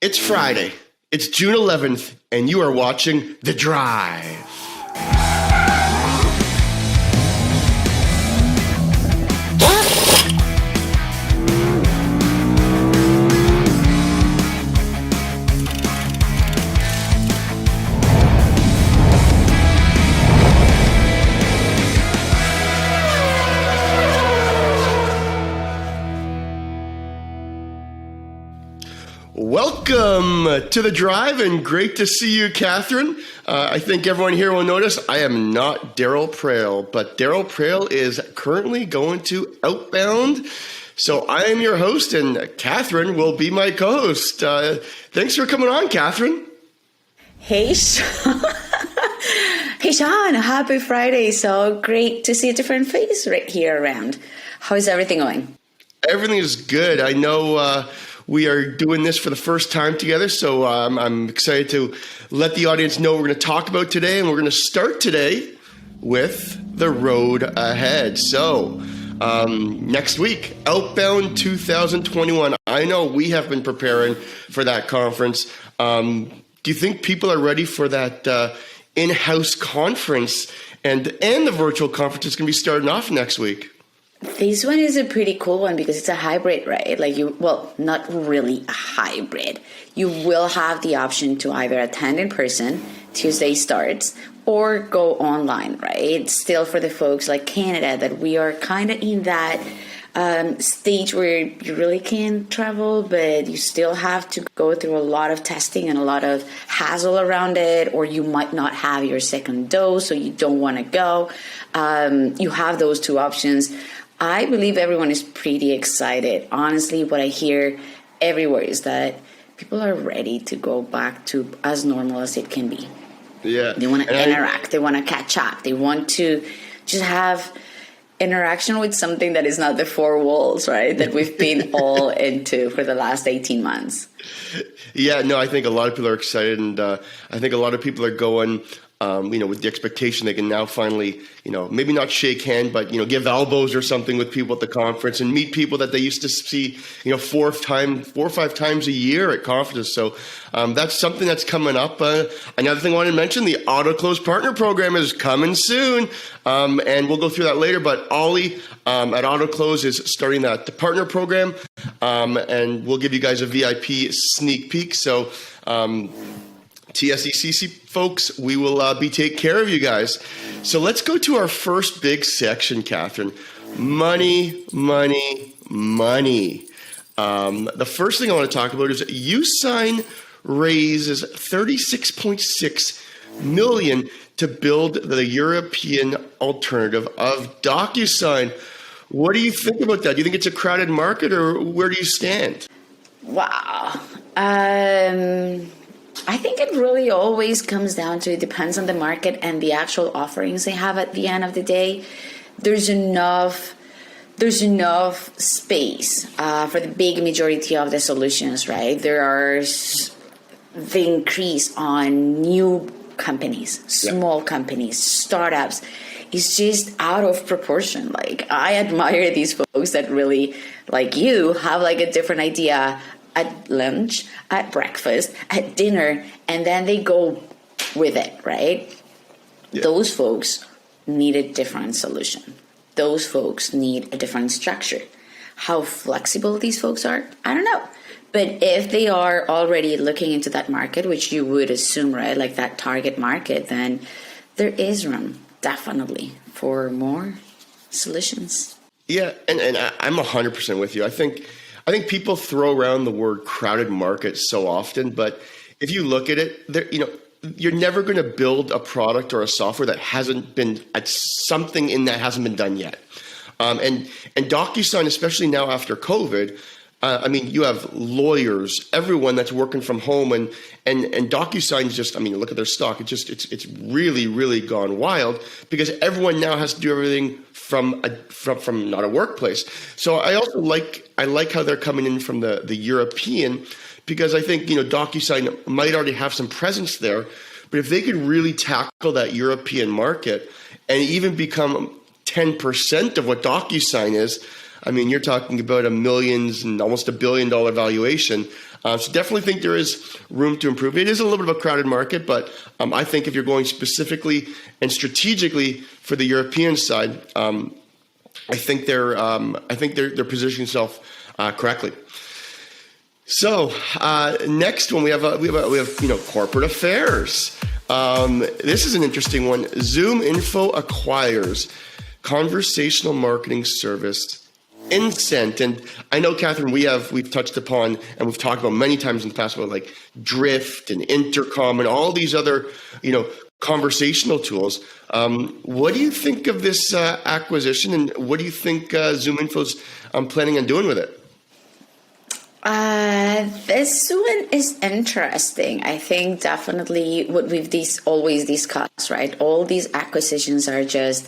It's Friday. It's June 11th, and you are watching The Drive. Welcome to The Drive, and great to see you, Catherine. I think everyone here will notice I am not Daryl Prale, but Daryl Prale is currently going to Outbound. So I am your host, and Catherine will be my co-host. Thanks for coming on, Catherine. Hey, Sean. Hey, Sean. Happy Friday. So great to see a different face right here around. How is everything going? Everything is good. I know we are doing this for the first time together, so I'm excited to let the audience know what we're going to talk about today, and we're going to start today with the road ahead. So next week, Outbound 2021. I know we have been preparing for that conference. Do you think people are ready for that in-house conference, and the virtual conference is going to be starting off next week? This one is a pretty cool one because it's a hybrid, right? Not really a hybrid. You will have the option to either attend in person, Tuesday starts, or go online, right? Still for the folks like Canada that we are kind of in that stage where you really can't travel, but you still have to go through a lot of testing and a lot of hassle around it, or you might not have your second dose, so you don't want to go. You have those two options. I believe everyone is pretty excited. Honestly, what I hear everywhere is that people are ready to go back to as normal as it can be. Yeah. They want to interact. They want to catch up. They want to just have interaction with something that is not the four walls, right? That we've been all into for the last 18 months. Yeah, no, I think a lot of people are excited, and I think a lot of people are going with the expectation they can now finally, maybe not shake hand, but, give elbows or something with people at the conference and meet people that they used to see, 4 or 5 times a year at conferences. So that's something that's coming up. Another thing I wanted to mention, the Auto Close Partner Program is coming soon. And we'll go through that later. But Ollie at Auto Close is starting the partner program. And we'll give you guys a VIP sneak peek. So TSECC folks, we will be taking care of you guys. So let's go to our first big section, Catherine. Money, money, money. The first thing I want to talk about is USign raises $36.6 million to build the European alternative of DocuSign. What do you think about that? Do you think it's a crowded market, or where do you stand? Wow. I think it really always comes down to, it depends on the market and the actual offerings they have at the end of the day. There's enough space for the big majority of the solutions, right? There are the increase on new companies, small companies, startups. It's just out of proportion. Like, I admire these folks that really, like you, have like a different idea at lunch, at breakfast, at dinner, and then they go with it, right? Yeah. Those folks need a different solution. Those folks need a different structure. How flexible these folks are, I don't know. But if they are already looking into that market, which you would assume, right, like that target market, then there is room, definitely, for more solutions. Yeah, and I'm 100% with you. I think people throw around the word crowded market so often, but if you look at it, you're never going to build a product or a software that hasn't been at something in that hasn't been done yet. And DocuSign, especially now after COVID, you have lawyers, everyone that's working from home, and DocuSign's just, look at their stock. It's really, really gone wild because everyone now has to do everything from not a workplace. So I also like how they're coming in from the European, because I think, DocuSign might already have some presence there, but if they could really tackle that European market and even become 10% of what DocuSign is, you're talking about $1 million and almost $1 billion valuation. So definitely think there is room to improve. It is a little bit of a crowded market, but I think if you're going specifically and strategically for the European side, I think they're positioning themselves correctly. So next one we have corporate affairs. This is an interesting one. ZoomInfo acquires conversational marketing service Incent. And I know, Catherine, we've touched upon and we've talked about many times in the past about like Drift and Intercom and all these other conversational tools. What do you think of this acquisition, and what do you think ZoomInfo's planning on doing with it? This one is interesting. I think definitely what we've always discussed, right? All these acquisitions are just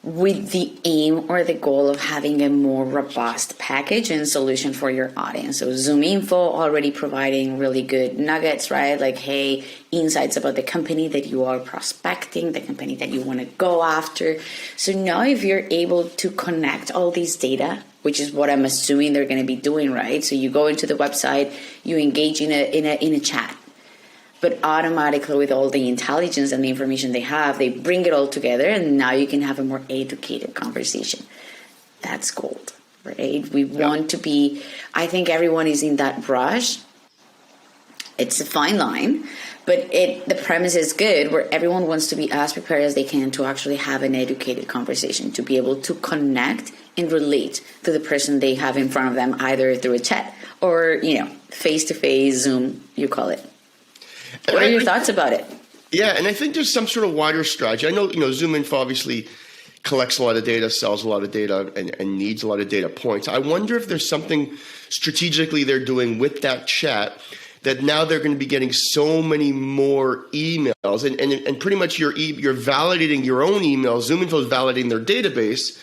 with the aim or the goal of having a more robust package and solution for your audience. So ZoomInfo already providing really good nuggets, right? Like, hey, insights about the company that you are prospecting, the company that you want to go after. So now if you're able to connect all these data, which is what I'm assuming they're going to be doing, right? So you go into the website, you engage in a chat, but automatically with all the intelligence and the information they have, they bring it all together, and now you can have a more educated conversation. That's gold, right? We want to be, I think everyone is in that rush. It's a fine line, but the premise is good, where everyone wants to be as prepared as they can to actually have an educated conversation, to be able to connect and relate to the person they have in front of them, either through a chat or, face-to-face, Zoom, you call it. What are your thoughts about it? Yeah, and I think there's some sort of wider strategy. I know, ZoomInfo obviously collects a lot of data, sells a lot of data, and needs a lot of data points. I wonder if there's something strategically they're doing with that chat that now they're going to be getting so many more emails, and pretty much you're validating your own emails. ZoomInfo is validating their database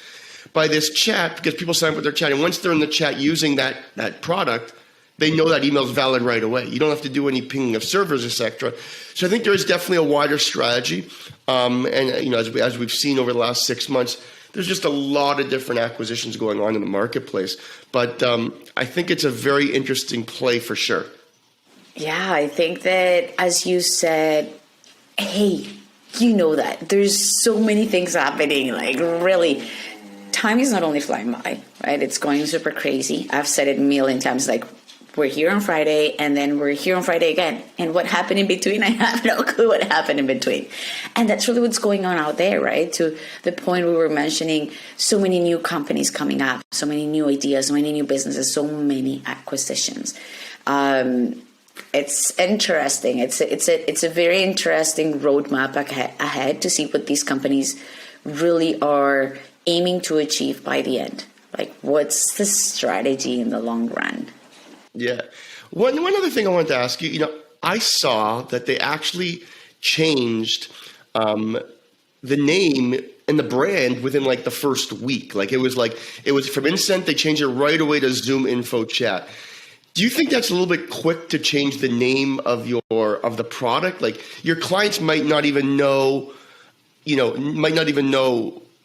by this chat, because people sign up with their chat, and once they're in the chat using that product, they know that email is valid right away. You don't have to do any pinging of servers, etc. So I think there is definitely a wider strategy. As we've seen over the last 6 months, there's just a lot of different acquisitions going on in the marketplace. But I think it's a very interesting play for sure. Yeah, I think that, as you said, hey, that there's so many things happening. Like, really, time is not only flying by, right? It's going super crazy. I've said it a million times, like, we're here on Friday, and then we're here on Friday again. And what happened in between? I have no clue what happened in between. And that's really what's going on out there, right? To the point we were mentioning, so many new companies coming up, so many new ideas, so many new businesses, so many acquisitions. It's interesting. It's a very interesting roadmap ahead to see what these companies really are aiming to achieve by the end. Like, what's the strategy in the long run? Yeah. One other thing I wanted to ask you, I saw that they actually changed the name and the brand within like the first week. Like it was from Incent, they changed it right away to ZoomInfo Chat. Do you think that's a little bit quick to change the name of the product? Like, your clients might not even know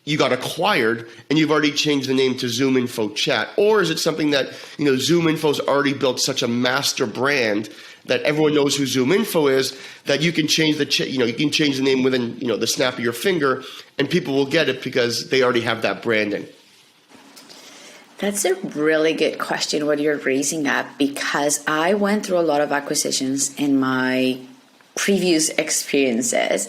you got acquired and you've already changed the name to ZoomInfo Chat? Or is it something that, ZoomInfo's already built such a master brand that everyone knows who ZoomInfo is, that you can change you can change the name within, the snap of your finger, and people will get it because they already have that branding? That's a really good question, what you're raising up, because I went through a lot of acquisitions in my previous experiences.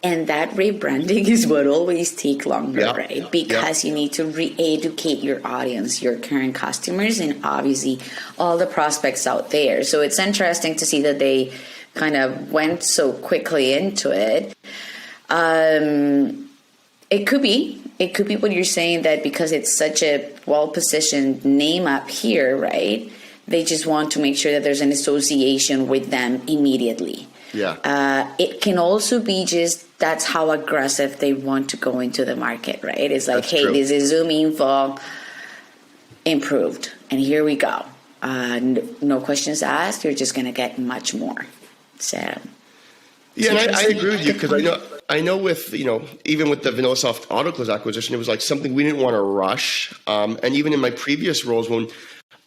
And that rebranding is what always take longer, right? Because you need to re-educate your audience, your current customers, and obviously all the prospects out there. So it's interesting to see that they kind of went so quickly into it. It could be what you're saying, that because it's such a well-positioned name up here, right? They just want to make sure that there's an association with them immediately. Yeah. It can also be just that's how aggressive they want to go into the market, right? It's like, hey, this is ZoomInfo improved, and here we go. No questions asked. You're just going to get much more. So, yeah, and I agree with you, because I know with even with the VanillaSoft AutoClose acquisition, it was like something we didn't want to rush. And even in my previous roles, when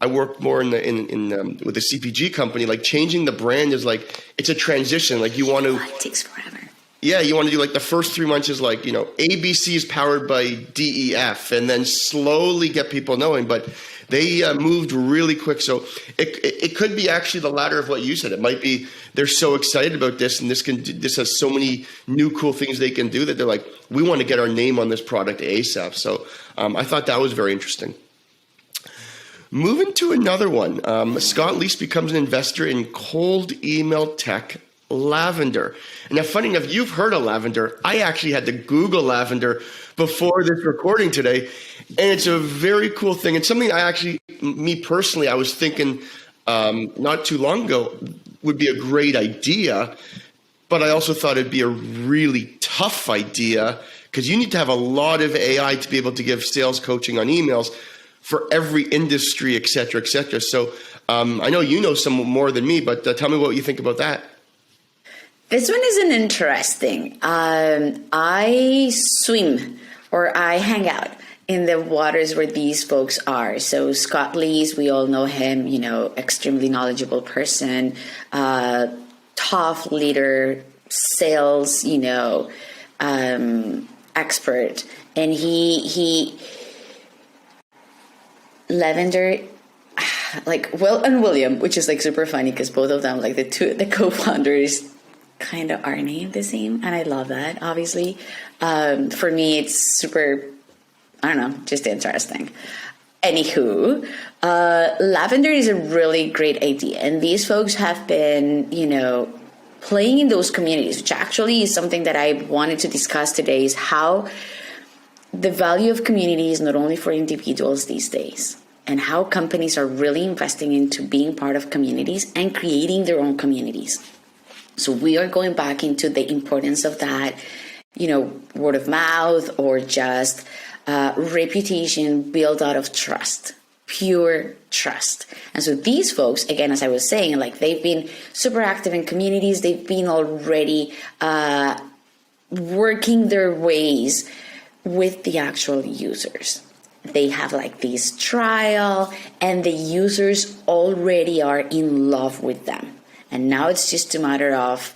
I work more in with a CPG company. Like changing the brand is like, it's a transition. Like you want to, it takes forever. yeah, you want to do like the first 3 months is like, ABC is powered by DEF, and then slowly get people knowing. But they moved really quick. So it could be actually the latter of what you said. It might be they're so excited about this, and this has so many new cool things they can do that they're like, we want to get our name on this product ASAP. So I thought that was very interesting. Moving to another one, Scott Leese becomes an investor in cold email tech Lavender. And now, funny enough, you've heard of Lavender. I actually had to Google Lavender before this recording today, and it's a very cool thing. It's something me personally, I was thinking not too long ago would be a great idea, but I also thought it'd be a really tough idea because you need to have a lot of AI to be able to give sales coaching on emails for every industry, et cetera, et cetera. So I know you know some more than me, but tell me what you think about that. This one is an interesting. I swim or I hang out in the waters where these folks are. So Scott Leese, we all know him, extremely knowledgeable person, tough leader, sales, expert. And he Lavender, like Will and William, which is like super funny because both of them, like the co-founders, kind of are named the same, and I love that. Obviously, for me, it's super. I don't know, just interesting. Anywho, Lavender is a really great idea, and these folks have been, playing in those communities, which actually is something that I wanted to discuss today. Is how the value of community is not only for individuals these days, and how companies are really investing into being part of communities and creating their own communities. So we are going back into the importance of that, word of mouth or just reputation built out of trust, pure trust. And so these folks, again, as I was saying, like they've been super active in communities. They've been already working their ways with the actual users. They have like this trial, and the users already are in love with them. And now it's just a matter of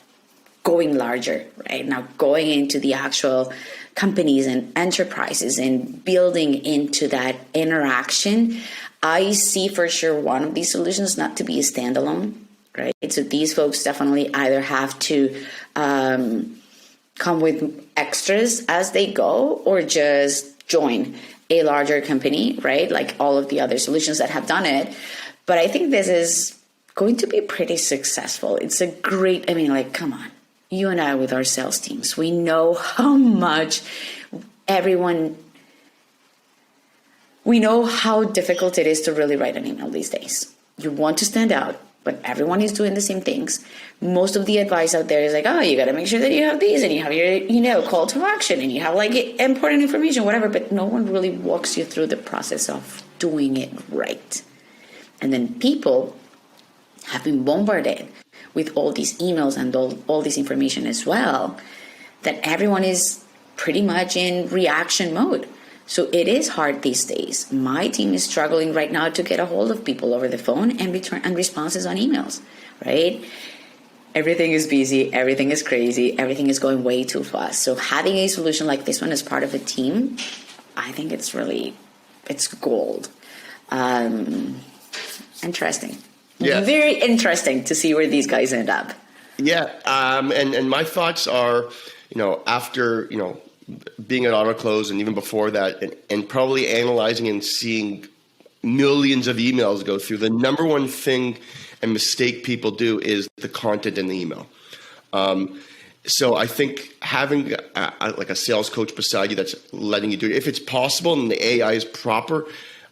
going larger, right? Now going into the actual companies and enterprises and building into that interaction. I see for sure one of these solutions not to be a standalone, right? So these folks definitely either have to come with extras as they go or just join a larger company, right? Like all of the other solutions that have done it. But I think this is going to be pretty successful. It's a great, come on, you and I with our sales teams, we know how much we know how difficult it is to really write an email these days. You want to stand out, but everyone is doing the same things. Most of the advice out there is like, you got to make sure that you have these and you have your, call to action and you have like important information, whatever, but no one really walks you through the process of doing it right. And then people have been bombarded with all these emails and all this information as well, that everyone is pretty much in reaction mode. So it is hard these days. My team is struggling right now to get a hold of people over the phone and return and responses on emails, right? Everything is busy, everything is crazy, everything is going way too fast. So having a solution like this one as part of a team, I think it's gold. Interesting. Yeah. Very interesting to see where these guys end up. Yeah. And my thoughts are, after, being at AutoClose and even before that, and probably analyzing and seeing millions of emails go through, the number one thing and mistake people do is the content in the email. So I think having like a sales coach beside you that's letting you do it, if it's possible and the AI is proper,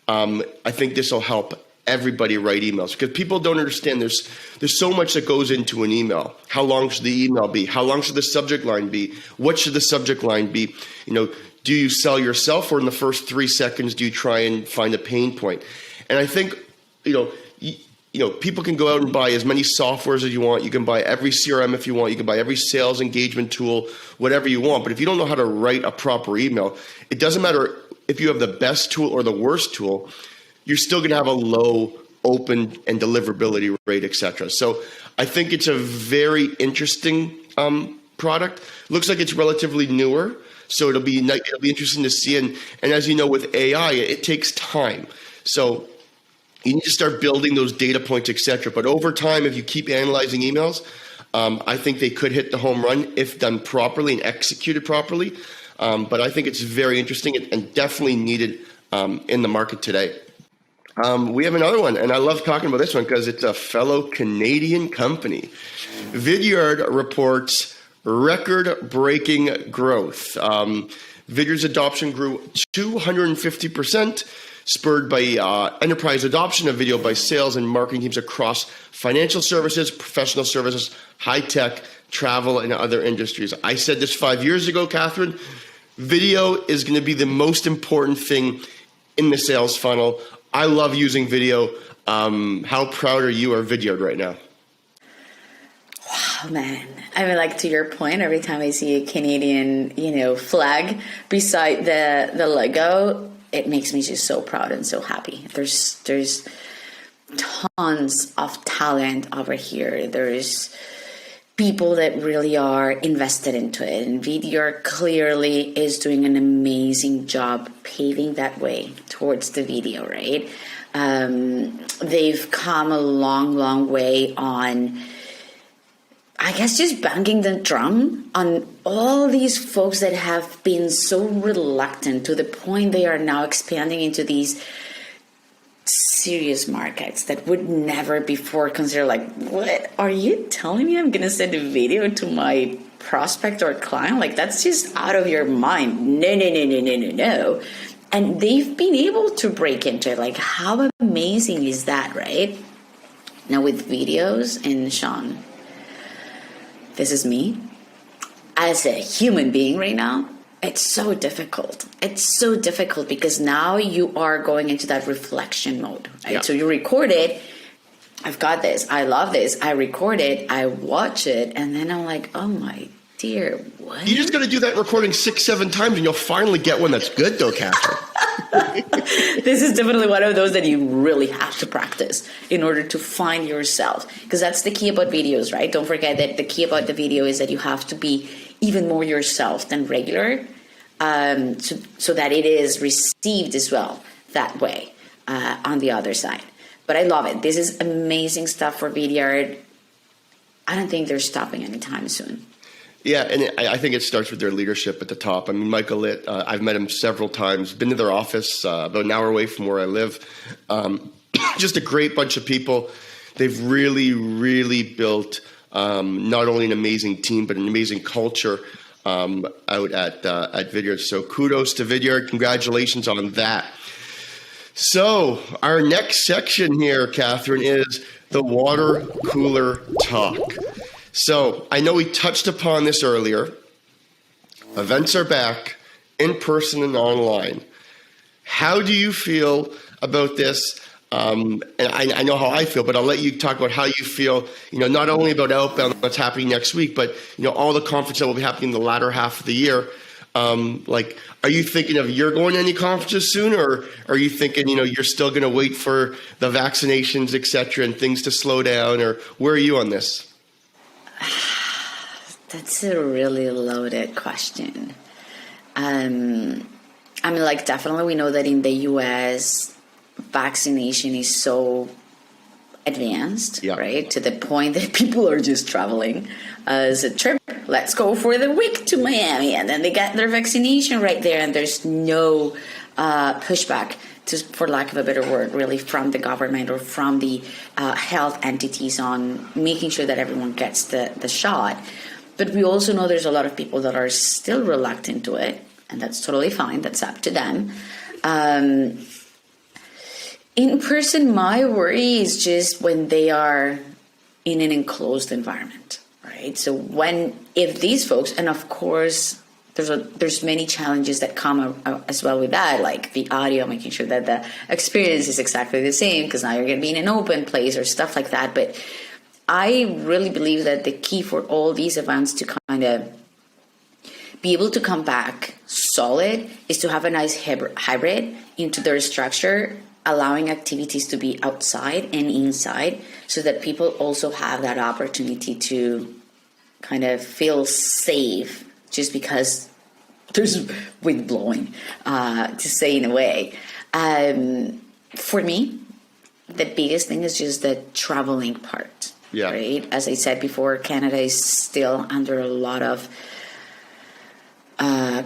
I think this will help everybody write emails, because people don't understand there's so much that goes into an email. How long should the email be? How long should the subject line be? What should the subject line be? Do you sell yourself, or in the first 3 seconds do you try and find a pain point? And I think people can go out and buy as many softwares as you want. You can buy every CRM if you want. You can buy every sales engagement tool, whatever you want. But if you don't know how to write a proper email, it doesn't matter if you have the best tool or the worst tool. you're still going to have a low open and deliverability rate, etc. So I think it's a very interesting product. Looks like it's relatively newer, so it'll be interesting to see. And as you know, with AI, it takes time. So you need to start building those data points, etc. But over time, if you keep analyzing emails, I think they could hit the home run if done properly and executed properly. But I think it's very interesting and definitely needed in the market today. We have another one, and I love talking about this one because it's a fellow Canadian company. Vidyard reports record-breaking growth. Vidyard's adoption grew 250%, spurred by enterprise adoption of video by sales and marketing teams across financial services, professional services, high-tech, travel, and other industries. I said this 5 years ago, Catherine. Video is going to be the most important thing in the sales funnel. I love using video. How proud are you of Vidyard right now? Oh man, I mean, like, to your point, every time I see a Canadian, flag beside the logo, it makes me just so proud and so happy. There's tons of talent over here. There's people that really are invested into it, and Vidyard clearly is doing an amazing job paving that way towards the video, right? They've come a long way on, I guess, just banging the drum on all these folks that have been so reluctant to the point they are now expanding into these serious markets that would never before consider, like, what are you telling me? I'm going to send a video to my prospect or client? Like, that's just out of your mind. No. And they've been able to break into it. Like, how amazing is that, right? Now with videos, and Sean, this is me as a human being right now. It's so difficult. It's so difficult because now you are going into that reflection mode, right? Yeah. So you record it. I've got this. I love this. I record it. I watch it. And then I'm like, oh my dear, what? You just got to do that recording 6-7 times and you'll finally get one that's good though, Catherine. This is definitely one of those that you really have to practice in order to find yourself. Because that's the key about videos, right? Don't forget that the key about the video is that you have to be even more yourself than regular, so that it is received as well that way on the other side. But I love it. This is amazing stuff for Vidyard. I don't think they're stopping anytime soon. Yeah, and I think it starts with their leadership at the top. I mean, Michael Litt, I've met him several times, been to their office about an hour away from where I live. Just a great bunch of people. They've really built not only an amazing team, but an amazing culture out at Vidyard. So kudos to Vidyard. Congratulations on that. So our next section here, Catherine, is the water cooler talk. So I know we touched upon this earlier. Events are back, in person and online. How do you feel about this? And I know how I feel, but I'll let you talk about how you feel, not only about Outbound, what's happening next week, but, all the conferences that will be happening in the latter half of the year. Are you thinking of you're going to any conferences soon, or are you thinking, you're still going to wait for the vaccinations, et cetera, and things to slow down, or where are you on this? That's a really loaded question. Definitely we know that in the US, vaccination is so advanced, yeah, right? To the point that people are just traveling as a trip. Let's go for the week to Miami. And then they get their vaccination right there. And there's no pushback, for lack of a better word, really, from the government or from the health entities on making sure that everyone gets the shot. But we also know there's a lot of people that are still reluctant to it. And that's totally fine. That's up to them. In person, my worry is just when they are in an enclosed environment, right? So if these folks, and of course, there's many challenges that come as well with that, like the audio, making sure that the experience is exactly the same, because now you're going to be in an open place or stuff like that. But I really believe that the key for all these events to kind of be able to come back solid is to have a nice hybrid into their structure allowing activities to be outside and inside so that people also have that opportunity to kind of feel safe just because there's wind blowing, to say in a way. For me, the biggest thing is just the traveling part. Yeah. Right? As I said before, Canada is still under a lot of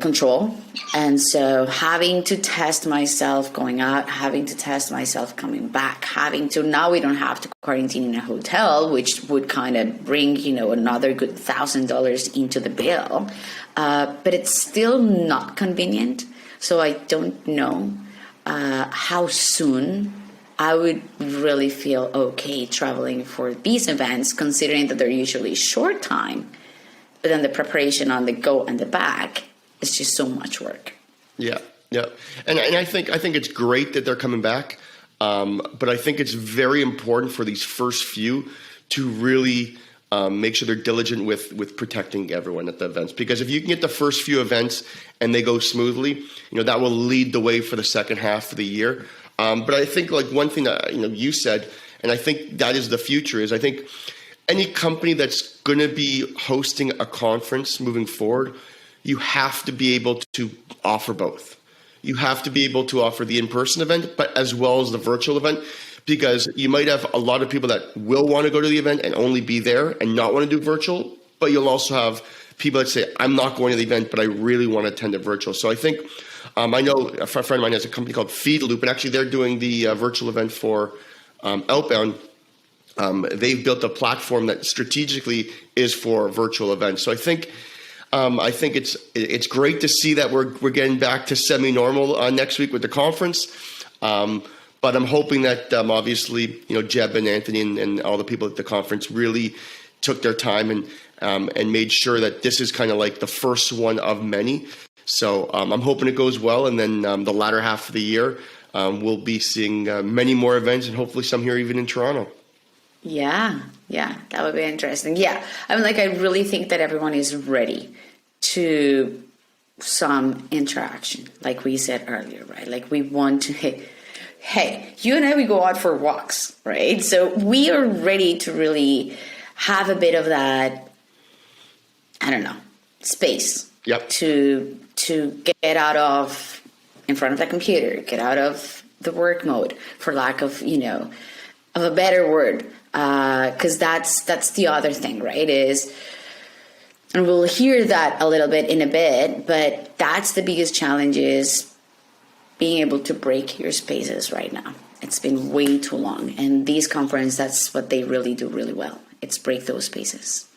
control. And so having to test myself going out, having to test myself coming back, now we don't have to quarantine in a hotel, which would kind of bring, another good $1,000 into the bill. But it's still not convenient. So I don't know how soon I would really feel okay traveling for these events, considering that they're usually short time. But then the preparation on the go and the back is just so much work. Yeah, yeah, and I think it's great that they're coming back, but I think it's very important for these first few to really make sure they're diligent with protecting everyone at the events. Because if you can get the first few events and they go smoothly, that will lead the way for the second half of the year. But I think like one thing that you said, and I think that is the future, is I think any company that's going to be hosting a conference moving forward, you have to be able to offer both. You have to be able to offer the in-person event, but as well as the virtual event, because you might have a lot of people that will want to go to the event and only be there and not want to do virtual, but you'll also have people that say, I'm not going to the event, but I really want to attend a virtual. So I think, I know a friend of mine has a company called Feedloop, and actually they're doing the virtual event for Outbound. They've built a platform that strategically is for virtual events. So I think it's great to see that we're getting back to semi-normal next week with the conference. But I'm hoping that obviously Jeb and Anthony and all the people at the conference really took their time and made sure that this is kind of like the first one of many. So I'm hoping it goes well, and then the latter half of the year we'll be seeing many more events, and hopefully some here even in Toronto. Yeah, that would be interesting. Yeah, I really think that everyone is ready to some interaction, like we said earlier, right? Like we want to, hey, you and I, we go out for walks, right? So we are ready to really have a bit of that, I don't know, space. Yep. To get out of in front of the computer, get out of the work mode, for lack of of a better word, because that's the other thing, right? And we'll hear that a little bit in a bit, but that's the biggest challenge, is being able to break your spaces right now. It's been way too long, and these conferences, that's what they really do really well. It's break those spaces.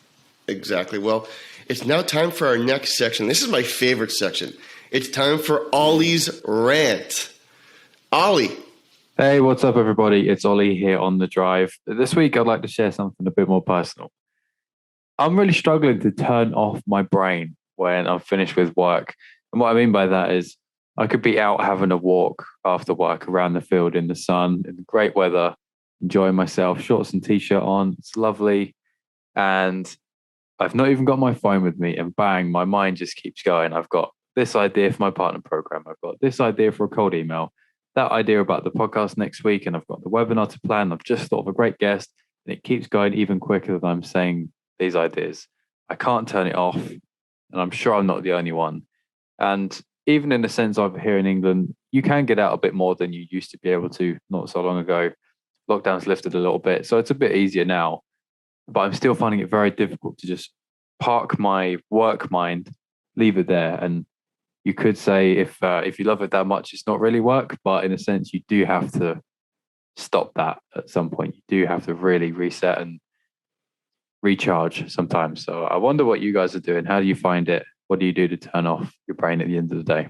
Exactly. Well, it's now time for our next section. This is my favorite section. It's time for Ollie's Rant. Ollie. Hey, what's up, everybody? It's Ollie here on The Drive. This week, I'd like to share something a bit more personal. I'm really struggling to turn off my brain when I'm finished with work. And what I mean by that is I could be out having a walk after work around the field in the sun, in great weather, enjoying myself, shorts and t-shirt on. It's lovely. And I've not even got my phone with me, and bang, my mind just keeps going. I've got this idea for my partner program. I've got this idea for a cold email, that idea about the podcast next week, and I've got the webinar to plan. I've just thought of a great guest, and it keeps going even quicker than I'm saying these ideas. I can't turn it off, and I'm sure I'm not the only one. And even in the sense of here in England, you can get out a bit more than you used to be able to not so long ago. Lockdown's lifted a little bit, so it's a bit easier now. But I'm still finding it very difficult to just park my work mind, leave it there. And you could say if you love it that much, it's not really work. But in a sense, you do have to stop that at some point. You do have to really reset and recharge sometimes. So I wonder what you guys are doing. How do you find it? What do you do to turn off your brain at the end of the day?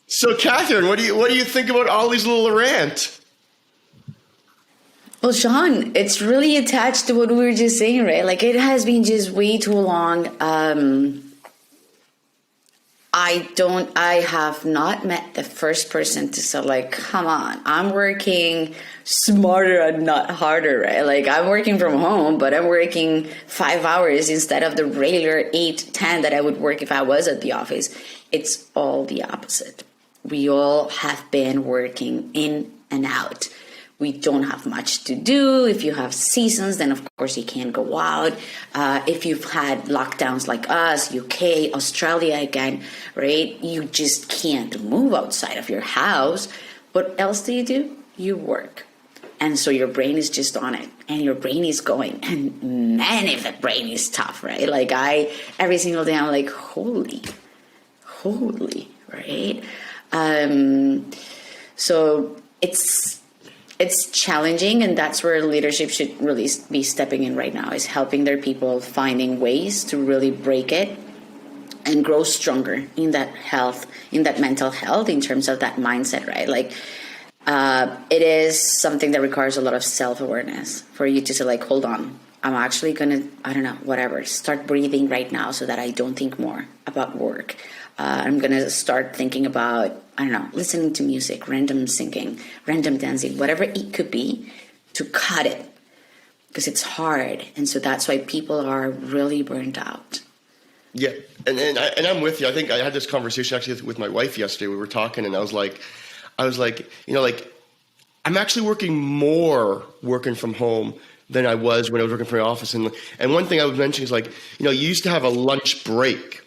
So, Catherine, what do you think about Ollie's little rant? Well, Sean, it's really attached to what we were just saying, right? Like, it has been just way too long. I have not met the first person to say, like, come on, I'm working smarter and not harder, right? Like, I'm working from home, but I'm working 5 hours instead of the regular 8-10 that I would work if I was at the office. It's all the opposite. We all have been working in and out. We don't have much to do. If you have seasons, then of course you can't go out. If you've had lockdowns like us, UK, Australia again, right? You just can't move outside of your house. What else do? You work. And so your brain is just on it and your brain is going. And man, if the brain is tough, right? Like every single day, I'm like, holy, right? So it's challenging, and that's where leadership should really be stepping in right now, is helping their people finding ways to really break it and grow stronger in that health, in that mental health, in terms of that mindset, right? Like it is something that requires a lot of self-awareness for you to say, like, hold on, I'm actually gonna, I don't know, whatever, start breathing right now so that I don't think more about work. I'm going to start thinking about, I don't know, listening to music, random singing, random dancing, whatever it could be, to cut it, because it's hard. And so that's why people are really burnt out. Yeah. And I'm with you. I think I had this conversation actually with my wife yesterday. We were talking, and I was like, you know, like, I'm actually working from home than I was when I was working from the office. And one thing I was mentioning is, like, you know, you used to have a lunch break.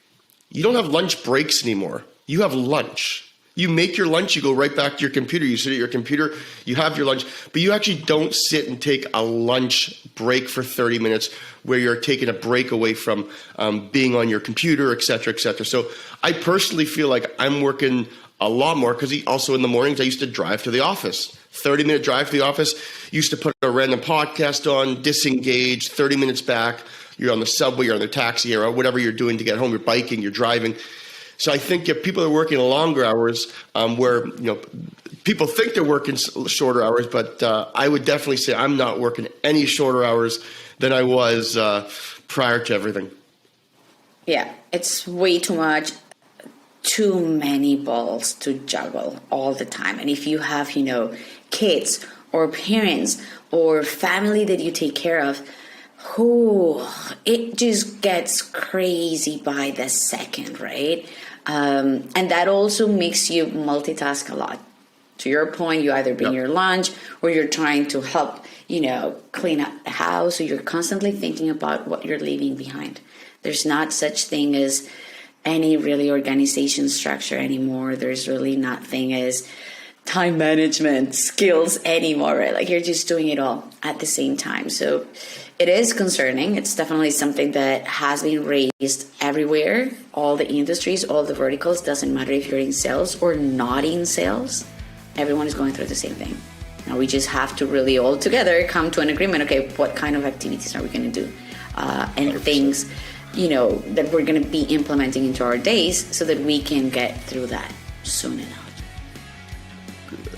You don't have lunch breaks anymore. You have lunch. You make your lunch, you go right back to your computer. You sit at your computer, you have your lunch, but you actually don't sit and take a lunch break for 30 minutes where you're taking a break away from being on your computer, et cetera, et cetera. So I personally feel like I'm working a lot more, because also in the mornings I used to drive to the office. 30-minute drive to the office. Used to put a random podcast on, disengage, 30 minutes back. You're on the subway, you're on the taxi, or whatever you're doing to get home. You're biking, you're driving. So I think if people are working longer hours, where, you know, people think they're working shorter hours, but I would definitely say I'm not working any shorter hours than I was prior to everything. Yeah, it's way too much. Too many balls to juggle all the time. And if you have, you know, kids or parents or family that you take care of, it just gets crazy by the second, right? And that also makes you multitask a lot. To your point, you either bring your lunch, or you're trying to help, you know, clean up the house, or you're constantly thinking about what you're leaving behind. There's not such thing as any really organization structure anymore. There's really nothing as time management skills anymore, right? Like, you're just doing it all at the same time. So it is concerning. It's definitely something that has been raised everywhere, all the industries, all the verticals. Doesn't matter if you're in sales or not in sales, everyone is going through the same thing. Now we just have to really all together come to an agreement. Okay, what kind of activities are we going to do? And things, you know, that we're going to be implementing into our days so that we can get through that soon enough.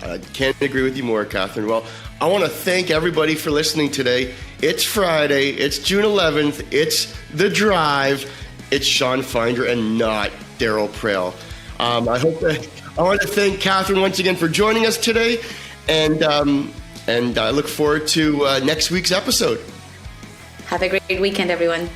I can't agree with you more, Catherine. Well, I want to thank everybody for listening today. It's Friday. It's June 11th. It's The Drive. It's Sean Finder and not Daryl Prale. I want to thank Catherine once again for joining us today, and I look forward to next week's episode. Have a great weekend, everyone.